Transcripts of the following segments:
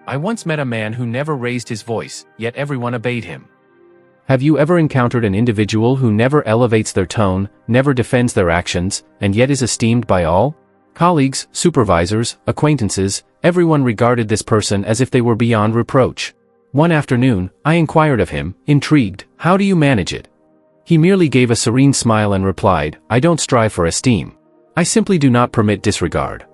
I once met a man who never raised his voice, yet everyone obeyed him. Have you ever encountered an individual who never elevates their tone, never defends their actions, and yet is esteemed by all? Colleagues, supervisors, acquaintances, everyone regarded this person as if they were beyond reproach. One afternoon, I inquired of him, intrigued, "How do you manage it?" He merely gave a serene smile and replied, "I don't strive for esteem. I simply do not permit disregard."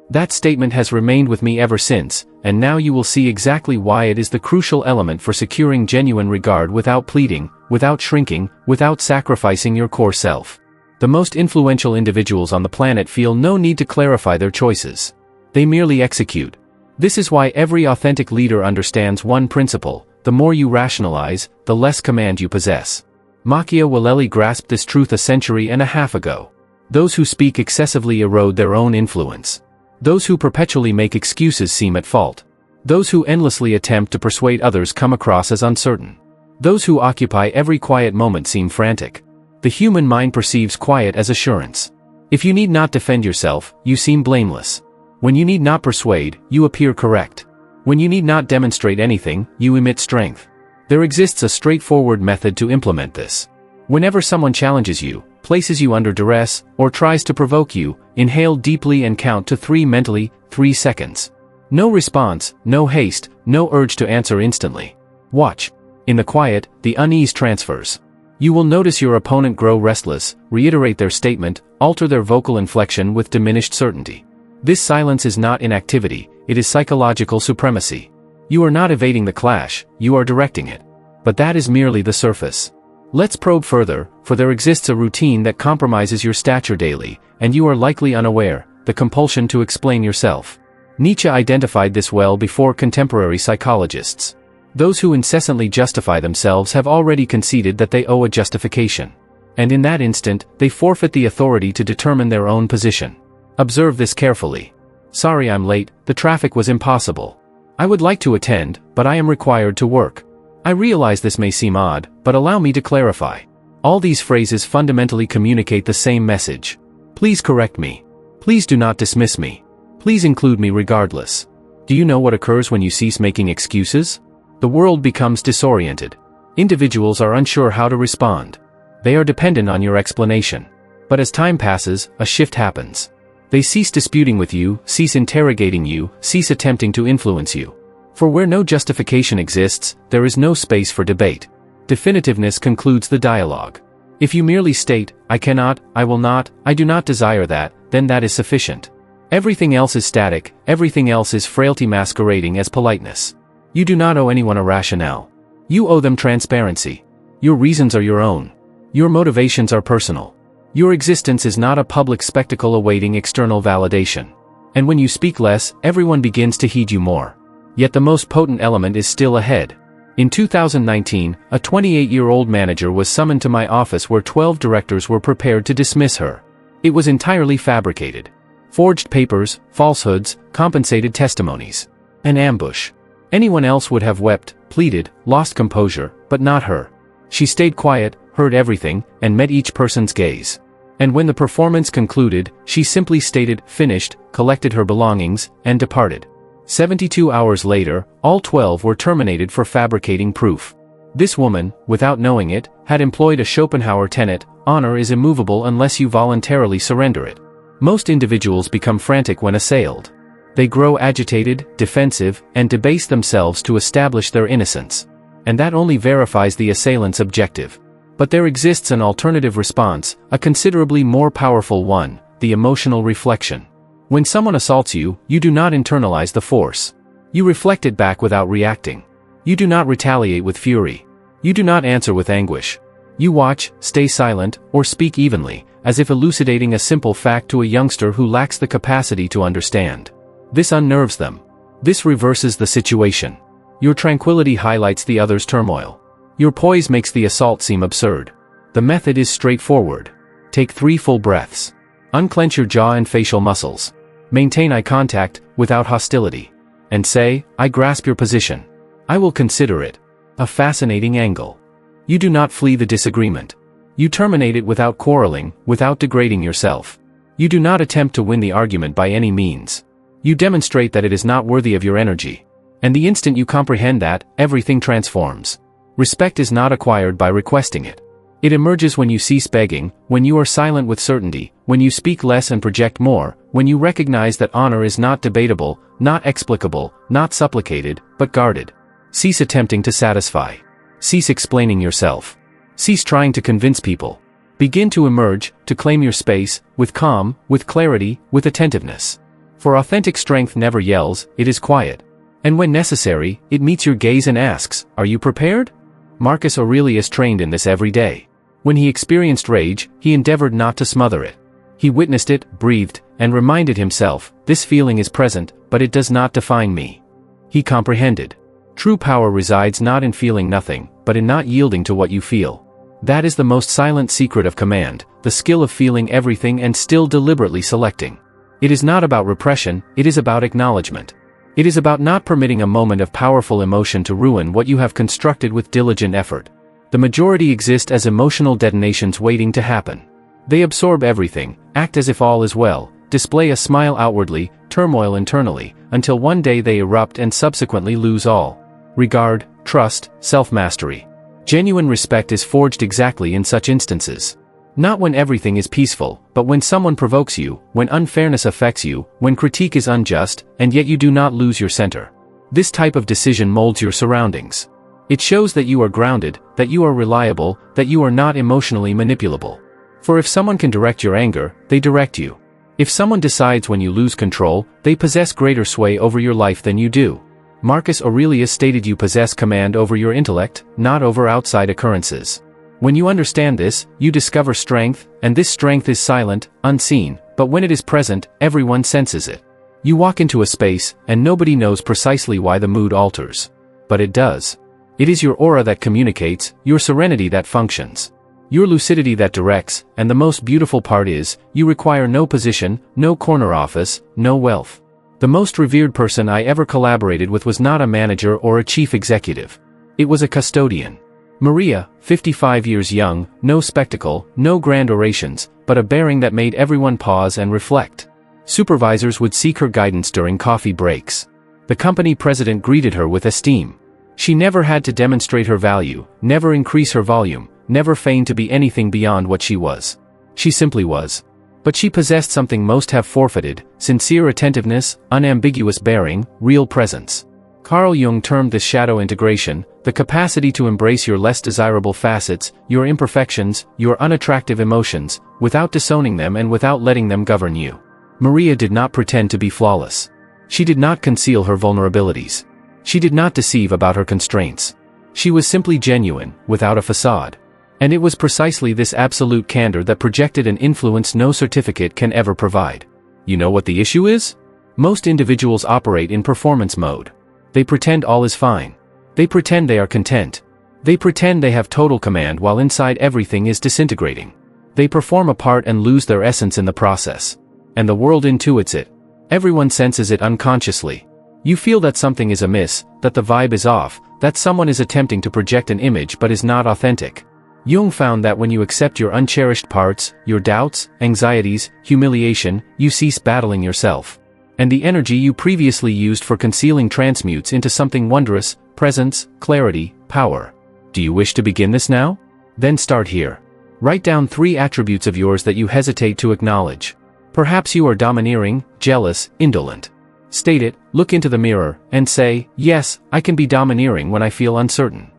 That statement has remained with me ever since, and now you will see exactly why it is the crucial element for securing genuine regard without pleading, without shrinking, without sacrificing your core self. The most influential individuals on the planet feel no need to clarify their choices. They merely execute. This is why every authentic leader understands one principle: the more you rationalize, the less command you possess. Machiavelli grasped this truth a century and a half ago. Those who speak excessively erode their own influence. Those who perpetually make excuses seem at fault. Those who endlessly attempt to persuade others come across as uncertain. Those who occupy every quiet moment seem frantic. The human mind perceives quiet as assurance. If you need not defend yourself, you seem blameless. When you need not persuade, you appear correct. When you need not demonstrate anything, you emit strength. There exists a straightforward method to implement this. Whenever someone challenges you, places you under duress, or tries to provoke you, inhale deeply and count to 3 mentally, 3 seconds. No response, no haste, no urge to answer instantly. Watch. In the quiet, the unease transfers. You will notice your opponent grow restless, reiterate their statement, alter their vocal inflection with diminished certainty. This silence is not inactivity, it is psychological supremacy. You are not evading the clash, you are directing it. But that is merely the surface. Let's probe further, for there exists a routine that compromises your stature daily, and you are likely unaware: the compulsion to explain yourself. Nietzsche identified this well before contemporary psychologists. Those who incessantly justify themselves have already conceded that they owe a justification. And in that instant, they forfeit the authority to determine their own position. Observe this carefully. "Sorry I'm late, the traffic was impossible. I would like to attend, but I am required to work. I realize this may seem odd, but allow me to clarify." All these phrases fundamentally communicate the same message. Please correct me. Please do not dismiss me. Please include me regardless. Do you know what occurs when you cease making excuses? The world becomes disoriented. Individuals are unsure how to respond. They are dependent on your explanation. But as time passes, a shift happens. They cease disputing with you, cease interrogating you, cease attempting to influence you. For where no justification exists, there is no space for debate. Definitiveness concludes the dialogue. If you merely state, "I cannot, I will not, I do not desire that," then that is sufficient. Everything else is static, everything else is frailty masquerading as politeness. You do not owe anyone a rationale. You owe them transparency. Your reasons are your own. Your motivations are personal. Your existence is not a public spectacle awaiting external validation. And when you speak less, everyone begins to heed you more. Yet the most potent element is still ahead. In 2019, a 28-year-old manager was summoned to my office where 12 directors were prepared to dismiss her. It was entirely fabricated. Forged papers, falsehoods, compensated testimonies. An ambush. Anyone else would have wept, pleaded, lost composure, but not her. She stayed quiet, heard everything, and met each person's gaze. And when the performance concluded, she simply stated, "Finished," collected her belongings, and departed. 72 hours later, all 12 were terminated for fabricating proof. This woman, without knowing it, had employed a Schopenhauer tenet: honor is immovable unless you voluntarily surrender it. Most individuals become frantic when assailed. They grow agitated, defensive, and debase themselves to establish their innocence. And that only verifies the assailant's objective. But there exists an alternative response, a considerably more powerful one: the emotional reflection. When someone assaults you, you do not internalize the force. You reflect it back without reacting. You do not retaliate with fury. You do not answer with anguish. You watch, stay silent, or speak evenly, as if elucidating a simple fact to a youngster who lacks the capacity to understand. This unnerves them. This reverses the situation. Your tranquility highlights the other's turmoil. Your poise makes the assault seem absurd. The method is straightforward. Take 3 full breaths. Unclench your jaw and facial muscles. Maintain eye contact, without hostility. And say, "I grasp your position. I will consider it." A fascinating angle. You do not flee the disagreement. You terminate it without quarreling, without degrading yourself. You do not attempt to win the argument by any means. You demonstrate that it is not worthy of your energy. And the instant you comprehend that, everything transforms. Respect is not acquired by requesting it. It emerges when you cease begging, when you are silent with certainty, when you speak less and project more, when you recognize that honor is not debatable, not explicable, not supplicated, but guarded. Cease attempting to satisfy. Cease explaining yourself. Cease trying to convince people. Begin to emerge, to claim your space, with calm, with clarity, with attentiveness. For authentic strength never yells, it is quiet. And when necessary, it meets your gaze and asks, "Are you prepared?" Marcus Aurelius trained in this every day. When he experienced rage, he endeavored not to smother it. He witnessed it, breathed, and reminded himself, "This feeling is present, but it does not define me." He comprehended. True power resides not in feeling nothing, but in not yielding to what you feel. That is the most silent secret of command, the skill of feeling everything and still deliberately selecting. It is not about repression, it is about acknowledgement. It is about not permitting a moment of powerful emotion to ruin what you have constructed with diligent effort. The majority exist as emotional detonations waiting to happen. They absorb everything, act as if all is well, display a smile outwardly, turmoil internally, until one day they erupt and subsequently lose all. Regard, trust, self-mastery. Genuine respect is forged exactly in such instances. Not when everything is peaceful, but when someone provokes you, when unfairness affects you, when critique is unjust, and yet you do not lose your center. This type of decision molds your surroundings. It shows that you are grounded, that you are reliable, that you are not emotionally manipulable. For if someone can direct your anger, they direct you. If someone decides when you lose control, they possess greater sway over your life than you do. Marcus Aurelius stated you possess command over your intellect, not over outside occurrences. When you understand this, you discover strength, and this strength is silent, unseen, but when it is present, everyone senses it. You walk into a space, and nobody knows precisely why the mood alters. But it does. It is your aura that communicates, your serenity that functions. Your lucidity that directs, and the most beautiful part is, you require no position, no corner office, no wealth. The most revered person I ever collaborated with was not a manager or a chief executive. It was a custodian. Maria, 55 years young, no spectacle, no grand orations, but a bearing that made everyone pause and reflect. Supervisors would seek her guidance during coffee breaks. The company president greeted her with esteem. She never had to demonstrate her value, never increase her volume, never feign to be anything beyond what she was. She simply was. But she possessed something most have forfeited: sincere attentiveness, unambiguous bearing, real presence. Carl Jung termed this shadow integration, the capacity to embrace your less desirable facets, your imperfections, your unattractive emotions, without disowning them and without letting them govern you. Maria did not pretend to be flawless. She did not conceal her vulnerabilities. She did not deceive about her constraints. She was simply genuine, without a facade. And it was precisely this absolute candor that projected an influence no certificate can ever provide. You know what the issue is? Most individuals operate in performance mode. They pretend all is fine. They pretend they are content. They pretend they have total command while inside everything is disintegrating. They perform a part and lose their essence in the process. And the world intuits it. Everyone senses it unconsciously. You feel that something is amiss, that the vibe is off, that someone is attempting to project an image but is not authentic. Jung found that when you accept your uncherished parts, your doubts, anxieties, humiliation, you cease battling yourself. And the energy you previously used for concealing transmutes into something wondrous: presence, clarity, power. Do you wish to begin this now? Then start here. Write down 3 attributes of yours that you hesitate to acknowledge. Perhaps you are domineering, jealous, indolent. State it, look into the mirror, and say, "Yes, I can be domineering when I feel uncertain.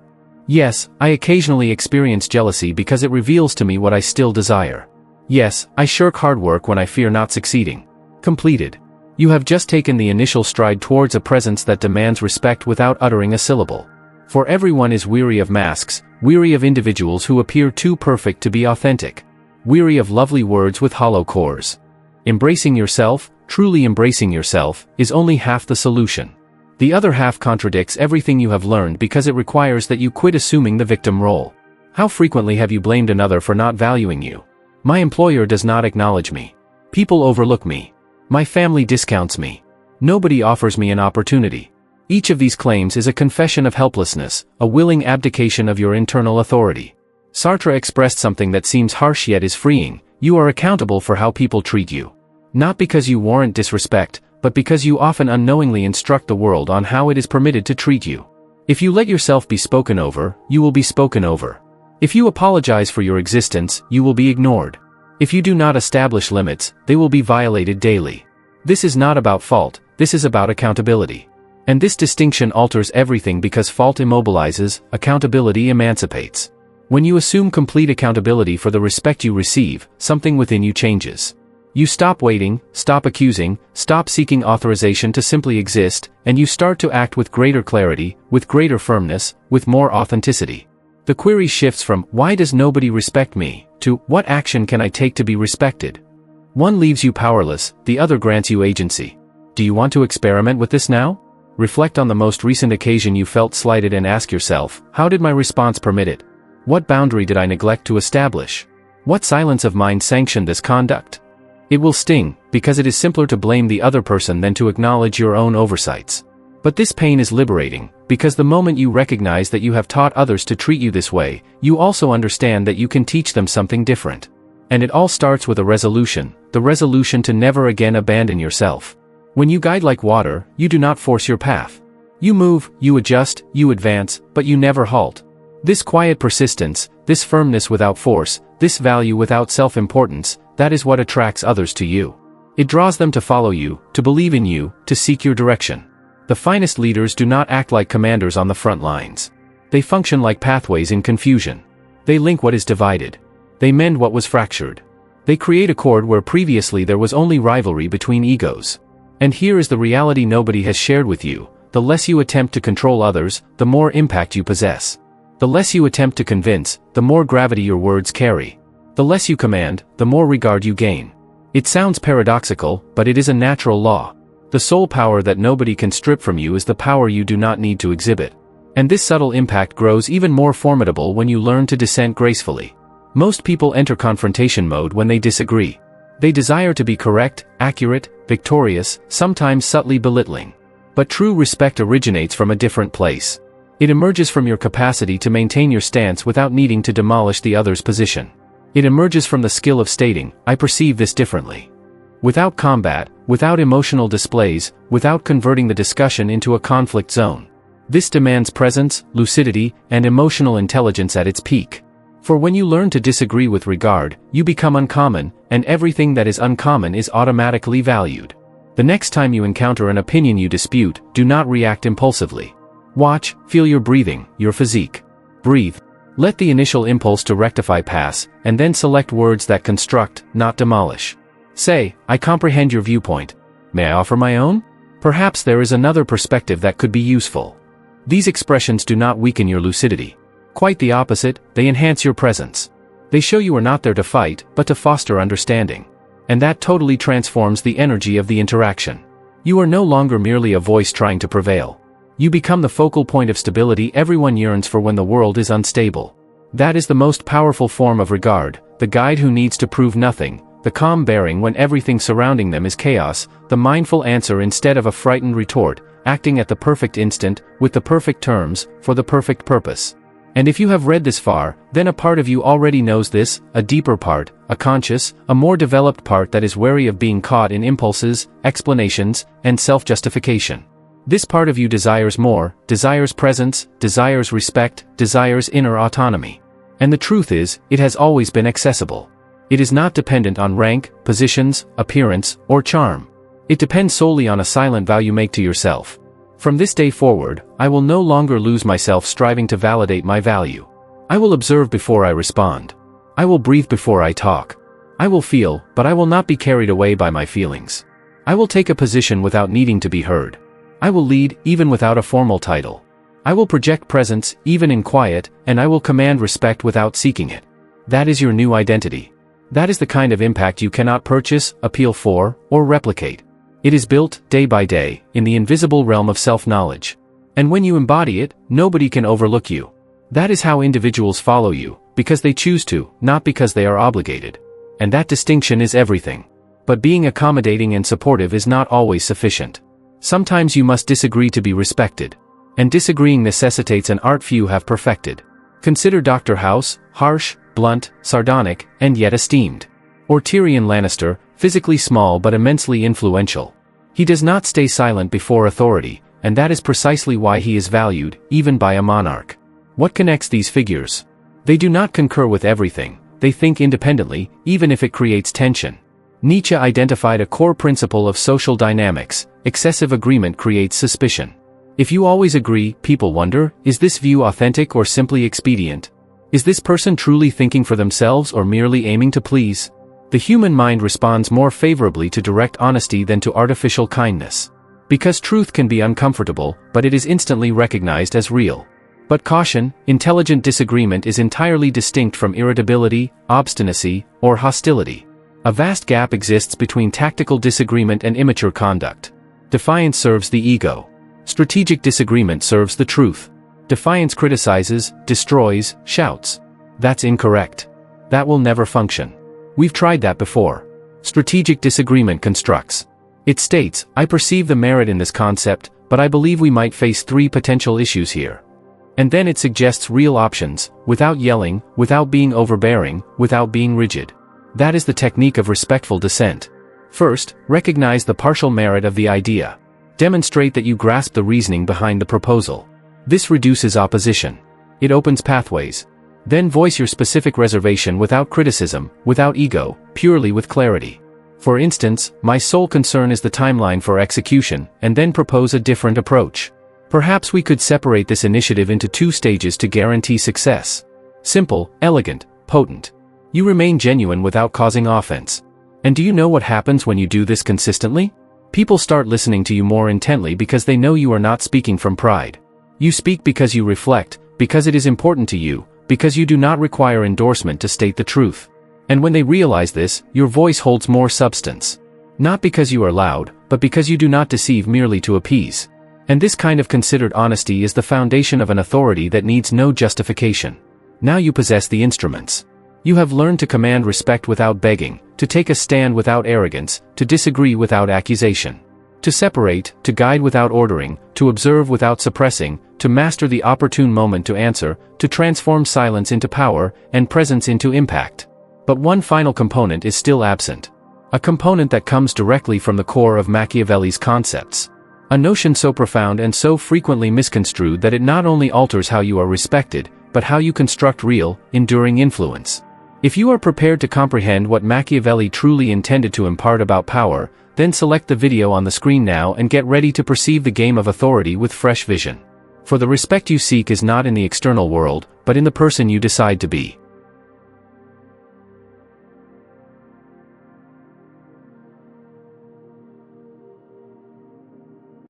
Yes, I occasionally experience jealousy because it reveals to me what I still desire. Yes, I shirk hard work when I fear not succeeding." Completed. You have just taken the initial stride towards a presence that demands respect without uttering a syllable. For everyone is weary of masks, weary of individuals who appear too perfect to be authentic, weary of lovely words with hollow cores. Embracing yourself, truly embracing yourself, is only half the solution. The other half contradicts everything you have learned because it requires that you quit assuming the victim role. How frequently have you blamed another for not valuing you? My employer does not acknowledge me. People overlook me. My family discounts me. Nobody offers me an opportunity. Each of these claims is a confession of helplessness, a willing abdication of your internal authority. Sartre expressed something that seems harsh yet is freeing: you are accountable for how people treat you. Not because you warrant disrespect, but because you often unknowingly instruct the world on how it is permitted to treat you. If you let yourself be spoken over, you will be spoken over. If you apologize for your existence, you will be ignored. If you do not establish limits, they will be violated daily. This is not about fault, this is about accountability. And this distinction alters everything because fault immobilizes, accountability emancipates. When you assume complete accountability for the respect you receive, something within you changes. You stop waiting, stop accusing, stop seeking authorization to simply exist, and you start to act with greater clarity, with greater firmness, with more authenticity. The query shifts from, "Why does nobody respect me?" to, "What action can I take to be respected?" One leaves you powerless, the other grants you agency. Do you want to experiment with this now? Reflect on the most recent occasion you felt slighted and ask yourself, how did my response permit it? What boundary did I neglect to establish? What silence of mine sanctioned this conduct? It will sting, because it is simpler to blame the other person than to acknowledge your own oversights. But this pain is liberating, because the moment you recognize that you have taught others to treat you this way, you also understand that you can teach them something different. And it all starts with a resolution, the resolution to never again abandon yourself. When you guide like water, you do not force your path. You move, you adjust, you advance, but you never halt. This quiet persistence, this firmness without force, this value without self-importance, that is what attracts others to you. It draws them to follow you, to believe in you, to seek your direction. The finest leaders do not act like commanders on the front lines. They function like pathways in confusion. They link what is divided. They mend what was fractured. They create accord where previously there was only rivalry between egos. And here is the reality nobody has shared with you: the less you attempt to control others, the more impact you possess. The less you attempt to convince, the more gravity your words carry. The less you command, the more regard you gain. It sounds paradoxical, but it is a natural law. The sole power that nobody can strip from you is the power you do not need to exhibit. And this subtle impact grows even more formidable when you learn to dissent gracefully. Most people enter confrontation mode when they disagree. They desire to be correct, accurate, victorious, sometimes subtly belittling. But true respect originates from a different place. It emerges from your capacity to maintain your stance without needing to demolish the other's position. It emerges from the skill of stating, "I perceive this differently." Without combat, without emotional displays, without converting the discussion into a conflict zone. This demands presence, lucidity, and emotional intelligence at its peak. For when you learn to disagree with regard, you become uncommon, and everything that is uncommon is automatically valued. The next time you encounter an opinion you dispute, do not react impulsively. Watch, feel your breathing, your physique. Breathe. Let the initial impulse to rectify pass, and then select words that construct, not demolish. Say, "I comprehend your viewpoint. May I offer my own? Perhaps there is another perspective that could be useful." These expressions do not weaken your lucidity. Quite the opposite, they enhance your presence. They show you are not there to fight, but to foster understanding. And that totally transforms the energy of the interaction. You are no longer merely a voice trying to prevail. You become the focal point of stability everyone yearns for when the world is unstable. That is the most powerful form of regard, the guide who needs to prove nothing, the calm bearing when everything surrounding them is chaos, the mindful answer instead of a frightened retort, acting at the perfect instant, with the perfect terms, for the perfect purpose. And if you have read this far, then a part of you already knows this, a deeper part, a conscious, a more developed part that is wary of being caught in impulses, explanations, and self-justification. This part of you desires more, desires presence, desires respect, desires inner autonomy. And the truth is, it has always been accessible. It is not dependent on rank, positions, appearance, or charm. It depends solely on a silent vow you make to yourself. From this day forward, I will no longer lose myself striving to validate my value. I will observe before I respond. I will breathe before I talk. I will feel, but I will not be carried away by my feelings. I will take a position without needing to be heard. I will lead, even without a formal title. I will project presence, even in quiet, and I will command respect without seeking it. That is your new identity. That is the kind of impact you cannot purchase, appeal for, or replicate. It is built, day by day, in the invisible realm of self-knowledge. And when you embody it, nobody can overlook you. That is how individuals follow you, because they choose to, not because they are obligated. And that distinction is everything. But being accommodating and supportive is not always sufficient. Sometimes you must disagree to be respected. And disagreeing necessitates an art few have perfected. Consider Dr. House, harsh, blunt, sardonic, and yet esteemed. Or Tyrion Lannister, physically small but immensely influential. He does not stay silent before authority, and that is precisely why he is valued, even by a monarch. What connects these figures? They do not concur with everything, they think independently, even if it creates tension. Nietzsche identified a core principle of social dynamics: excessive agreement creates suspicion. If you always agree, people wonder, is this view authentic or simply expedient? Is this person truly thinking for themselves or merely aiming to please? The human mind responds more favorably to direct honesty than to artificial kindness. Because truth can be uncomfortable, but it is instantly recognized as real. But caution, intelligent disagreement is entirely distinct from irritability, obstinacy, or hostility. A vast gap exists between tactical disagreement and immature conduct. Defiance serves the ego. Strategic disagreement serves the truth. Defiance criticizes, destroys, shouts. That's incorrect. That will never function. We've tried that before. Strategic disagreement constructs. It states, I perceive the merit in this concept, but I believe we might face 3 potential issues here. And then it suggests real options, without yelling, without being overbearing, without being rigid. That is the technique of respectful dissent. First, recognize the partial merit of the idea. Demonstrate that you grasp the reasoning behind the proposal. This reduces opposition. It opens pathways. Then voice your specific reservation without criticism, without ego, purely with clarity. For instance, my sole concern is the timeline for execution, and then propose a different approach. Perhaps we could separate this initiative into 2 stages to guarantee success. Simple, elegant, potent. You remain genuine without causing offense. And do you know what happens when you do this consistently? People start listening to you more intently because they know you are not speaking from pride. You speak because you reflect, because it is important to you, because you do not require endorsement to state the truth. And when they realize this, your voice holds more substance. Not because you are loud, but because you do not deceive merely to appease. And this kind of considered honesty is the foundation of an authority that needs no justification. Now you possess the instruments. You have learned to command respect without begging, to take a stand without arrogance, to disagree without accusation. To separate, to guide without ordering, to observe without suppressing, to master the opportune moment to answer, to transform silence into power, and presence into impact. But one final component is still absent. A component that comes directly from the core of Machiavelli's concepts. A notion so profound and so frequently misconstrued that it not only alters how you are respected, but how you construct real, enduring influence. If you are prepared to comprehend what Machiavelli truly intended to impart about power, then select the video on the screen now and get ready to perceive the game of authority with fresh vision. For the respect you seek is not in the external world, but in the person you decide to be.